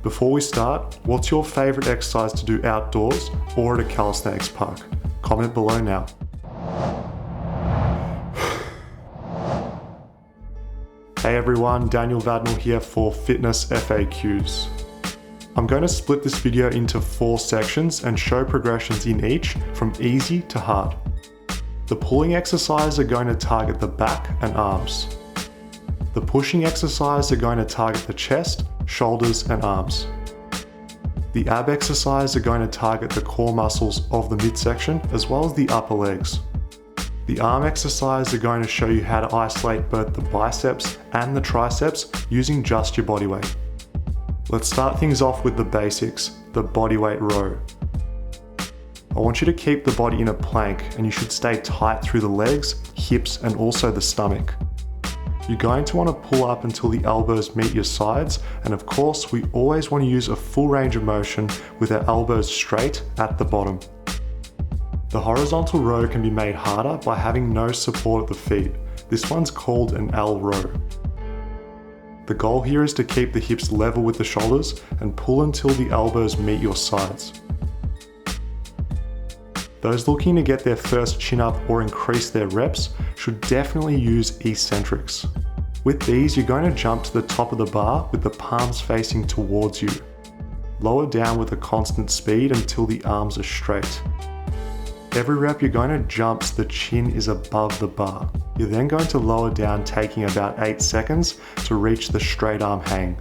Before we start, what's your favourite exercise to do outdoors or at a calisthenics park? Comment below now. Hey everyone, Daniel Vadnal here for Fitness FAQs. I'm going to split this video into 4 sections and show progressions in each from easy to hard. The pulling exercises are going to target the back and arms. The pushing exercises are going to target the chest, shoulders and arms. The ab exercises are going to target the core muscles of the midsection as well as the upper legs. The arm exercises are going to show you how to isolate both the biceps and the triceps using just your body weight. Let's start things off with the basics, the bodyweight row. I want you to keep the body in a plank and you should stay tight through the legs, hips and also the stomach. You're going to want to pull up until the elbows meet your sides, and of course we always want to use a full range of motion with our elbows straight at the bottom. The horizontal row can be made harder by having no support at the feet. This one's called an L row. The goal here is to keep the hips level with the shoulders and pull until the elbows meet your sides. Those looking to get their first chin up or increase their reps should definitely use eccentrics. With these, you're going to jump to the top of the bar with the palms facing towards you. Lower down with a constant speed until the arms are straight. Every rep you're going to jump so the chin is above the bar. You're then going to lower down, taking about 8 seconds to reach the straight arm hang.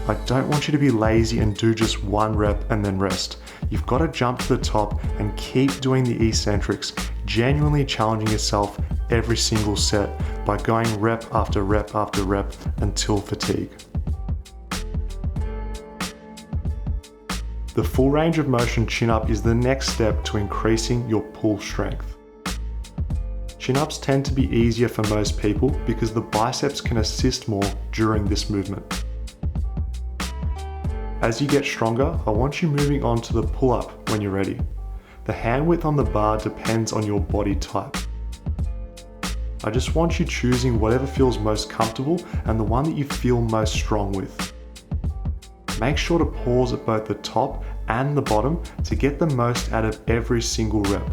I don't want you to be lazy and do just 1 rep and then rest. You've got to jump to the top and keep doing the eccentrics, genuinely challenging yourself every single set by going rep after rep after rep until fatigue. The full range of motion chin-up is the next step to increasing your pull strength. Chin-ups tend to be easier for most people because the biceps can assist more during this movement. As you get stronger, I want you moving on to the pull-up when you're ready. The hand width on the bar depends on your body type. I just want you choosing whatever feels most comfortable and the one that you feel most strong with. Make sure to pause at both the top and the bottom to get the most out of every single rep.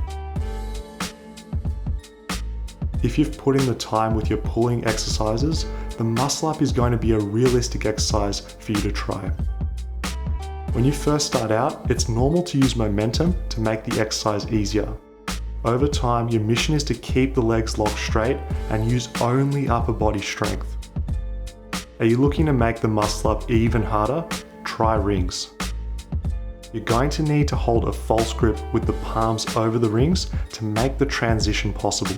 If you've put in the time with your pulling exercises, the muscle up is going to be a realistic exercise for you to try. When you first start out, it's normal to use momentum to make the exercise easier. Over time, your mission is to keep the legs locked straight and use only upper body strength. Are you looking to make the muscle up even harder? Try rings. You're going to need to hold a false grip with the palms over the rings to make the transition possible.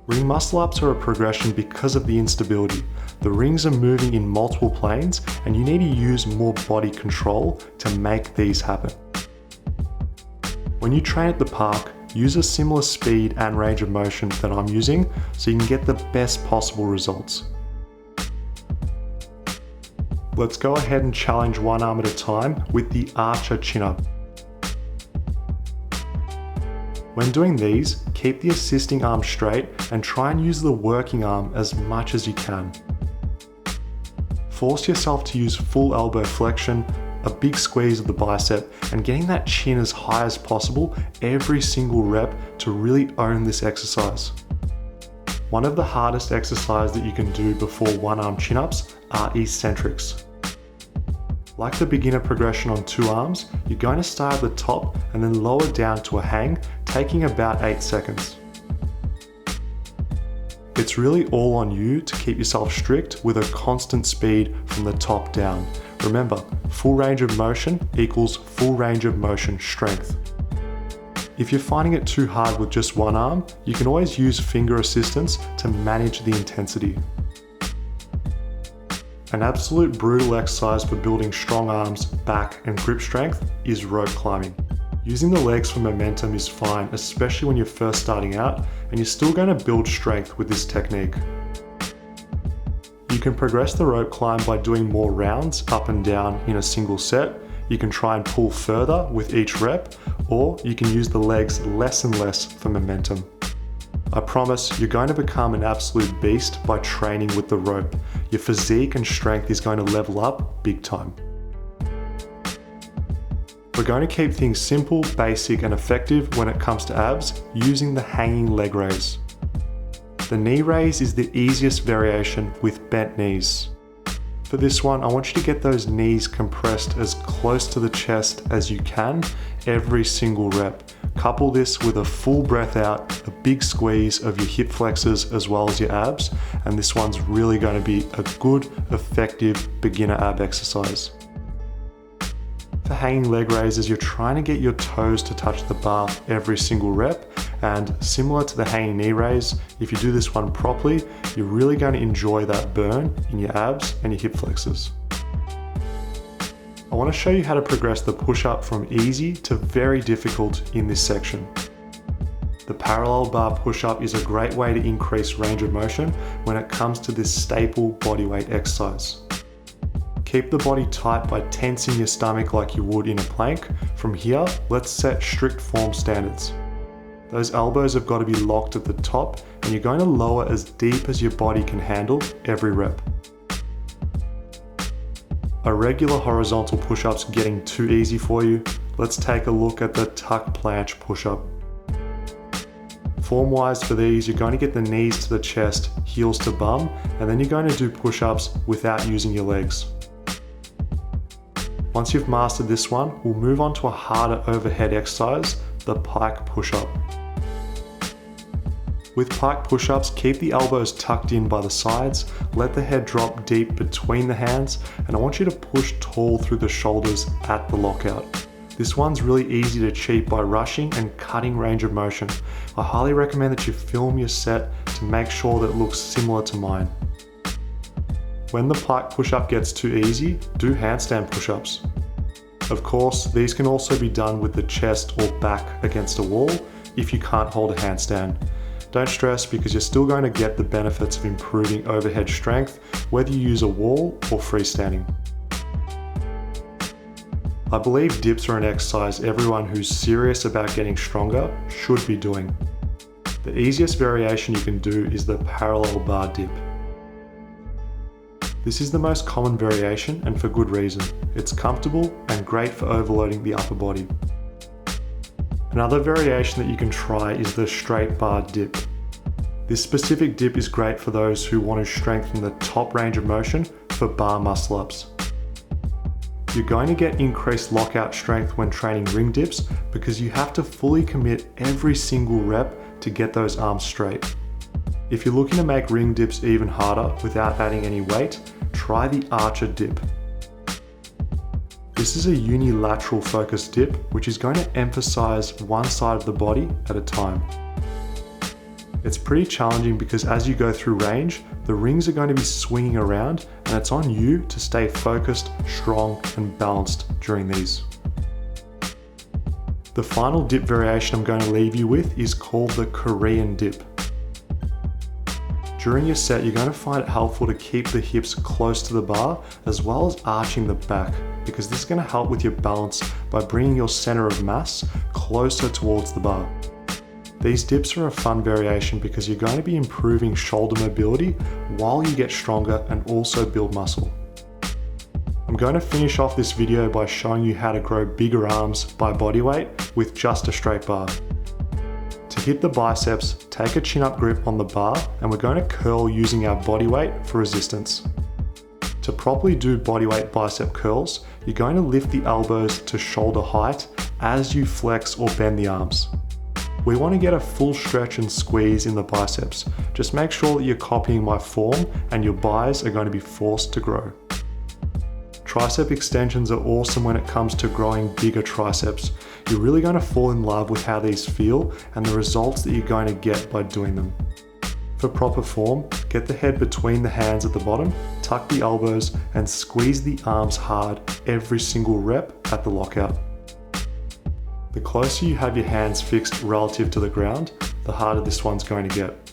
Ring muscle ups are a progression because of the instability. The rings are moving in multiple planes and you need to use more body control to make these happen. When you train at the park, use a similar speed and range of motion that I'm using so you can get the best possible results. Let's go ahead and challenge one arm at a time with the archer chin-up. When doing these, keep the assisting arm straight and try and use the working arm as much as you can. Force yourself to use full elbow flexion, a big squeeze of the bicep, and getting that chin as high as possible every single rep to really own this exercise. One of the hardest exercises that you can do before one arm chin-ups are eccentrics. Like the beginner progression on 2 arms, you're going to start at the top and then lower down to a hang, taking about 8 seconds. It's really all on you to keep yourself strict with a constant speed from the top down. Remember, full range of motion equals full range of motion strength. If you're finding it too hard with just one arm, you can always use finger assistance to manage the intensity. An absolute brutal exercise for building strong arms, back, and grip strength is rope climbing. Using the legs for momentum is fine, especially when you're first starting out, and you're still going to build strength with this technique. You can progress the rope climb by doing more rounds up and down in a single set. You can try and pull further with each rep, or you can use the legs less and less for momentum. I promise you're going to become an absolute beast by training with the rope. Your physique and strength is going to level up big time. We're going to keep things simple, basic and effective when it comes to abs using the hanging leg raise. The knee raise is the easiest variation with bent knees. For this one, I want you to get those knees compressed as close to the chest as you can every single rep. Couple this with a full breath out, a big squeeze of your hip flexors as well as your abs, and this one's really going to be a good, effective beginner ab exercise. For hanging leg raises, you're trying to get your toes to touch the bar every single rep, and similar to the hanging knee raise, if you do this one properly, you're really going to enjoy that burn in your abs and your hip flexors. I want to show you how to progress the push-up from easy to very difficult in this section. The parallel bar push-up is a great way to increase range of motion when it comes to this staple bodyweight exercise. Keep the body tight by tensing your stomach like you would in a plank. From here, let's set strict form standards. Those elbows have got to be locked at the top, and you're going to lower as deep as your body can handle every rep. Are regular horizontal push-ups getting too easy for you? Let's take a look at the tuck planche push-up. Form-wise for these, you're going to get the knees to the chest, heels to bum, and then you're going to do push-ups without using your legs. Once you've mastered this one, we'll move on to a harder overhead exercise, the pike push-up. With pike push-ups, keep the elbows tucked in by the sides, let the head drop deep between the hands, and I want you to push tall through the shoulders at the lockout. This one's really easy to cheat by rushing and cutting range of motion. I highly recommend that you film your set to make sure that it looks similar to mine. When the pike push-up gets too easy, do handstand push-ups. Of course, these can also be done with the chest or back against a wall if you can't hold a handstand. Don't stress because you're still going to get the benefits of improving overhead strength whether you use a wall or freestanding. I believe dips are an exercise everyone who's serious about getting stronger should be doing. The easiest variation you can do is the parallel bar dip. This is the most common variation and for good reason. It's comfortable and great for overloading the upper body. Another variation that you can try is the straight bar dip. This specific dip is great for those who want to strengthen the top range of motion for bar muscle ups. You're going to get increased lockout strength when training ring dips because you have to fully commit every single rep to get those arms straight. If you're looking to make ring dips even harder without adding any weight, try the archer dip. This is a unilateral focused dip, which is going to emphasize one side of the body at a time. It's pretty challenging because as you go through range, the rings are going to be swinging around and it's on you to stay focused, strong, and balanced during these. The final dip variation I'm going to leave you with is called the Korean dip. During your set, you're going to find it helpful to keep the hips close to the bar as well as arching the back because this is going to help with your balance by bringing your center of mass closer towards the bar. These dips are a fun variation because you're going to be improving shoulder mobility while you get stronger and also build muscle. I'm going to finish off this video by showing you how to grow bigger arms by body weight with just a straight bar. To hit the biceps, take a chin up grip on the bar and we're going to curl using our body weight for resistance. To properly do bodyweight bicep curls, you're going to lift the elbows to shoulder height as you flex or bend the arms. We want to get a full stretch and squeeze in the biceps. Just make sure that you're copying my form and your bis are going to be forced to grow. Tricep extensions are awesome when it comes to growing bigger triceps. You're really going to fall in love with how these feel and the results that you're going to get by doing them. For proper form, get the head between the hands at the bottom, tuck the elbows, and squeeze the arms hard every single rep at the lockout. The closer you have your hands fixed relative to the ground, the harder this one's going to get.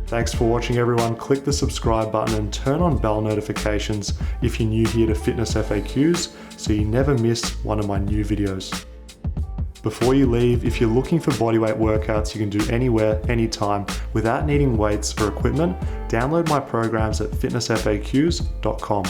Thanks for watching everyone. Click the subscribe button and turn on bell notifications if you're new here to Fitness FAQs so you never miss one of my new videos. Before you leave, if you're looking for bodyweight workouts you can do anywhere, anytime, without needing weights or equipment, download my programs at fitnessfaqs.com.